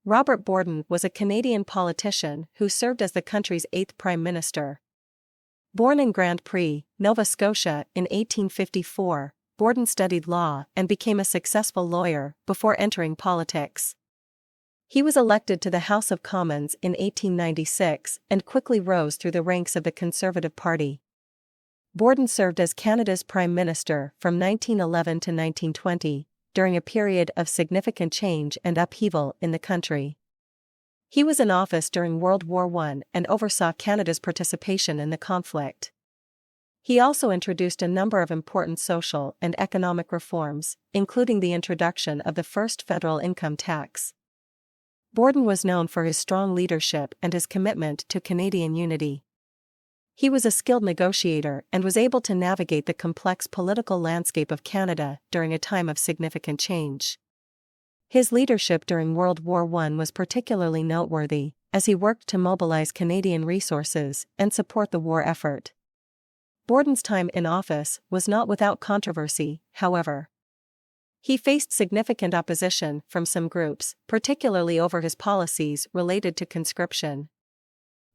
Robert Borden was a Canadian politician who served as the country's 8th Prime Minister. Born in Grand Prix, Nova Scotia in 1854, Borden studied law and became a successful lawyer before entering politics. He was elected to the House of Commons in 1896 and quickly rose through the ranks of the Conservative Party. Borden served as Canada's Prime Minister from 1911 to 1920, during a period of significant change and upheaval in the country. He was in office during World War I and oversaw Canada's participation in the conflict. He also introduced a number of important social and economic reforms, including the introduction of the first federal income tax. Borden was known for his strong leadership and his commitment to Canadian unity. He was a skilled negotiator and was able to navigate the complex political landscape of Canada during a time of significant change. His leadership during World War I was particularly noteworthy, as he worked to mobilize Canadian resources and support the war effort. Borden's time in office was not without controversy, however. He faced significant opposition from some groups, particularly over his policies related to conscription.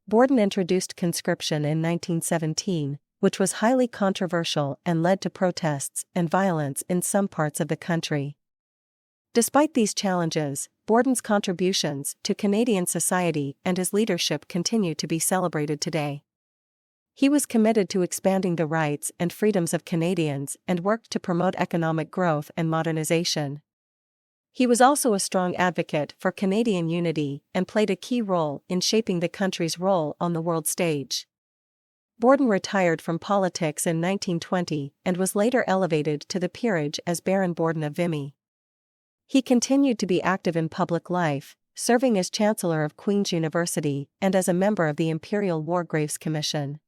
Borden introduced conscription in 1917, which was highly controversial and led to protests and violence in some parts of the country. Despite these challenges, Borden's contributions to Canadian society and his leadership continue to be celebrated today. He was committed to expanding the rights and freedoms of Canadians and worked to promote economic growth and modernization. He was also a strong advocate for Canadian unity and played a key role in shaping the country's role on the world stage. Borden retired from politics in 1920 and was later elevated to the peerage as Baron Borden of Vimy. He continued to be active in public life, serving as Chancellor of Queen's University and as a member of the Imperial War Graves Commission.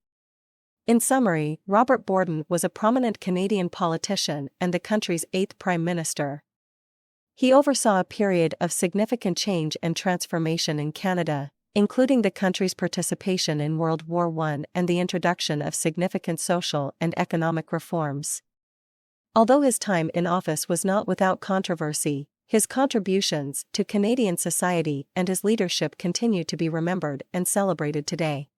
In summary, Robert Borden was a prominent Canadian politician and the country's 8th Prime Minister. He oversaw a period of significant change and transformation in Canada, including the country's participation in World War I and the introduction of significant social and economic reforms. Although his time in office was not without controversy, his contributions to Canadian society and his leadership continue to be remembered and celebrated today.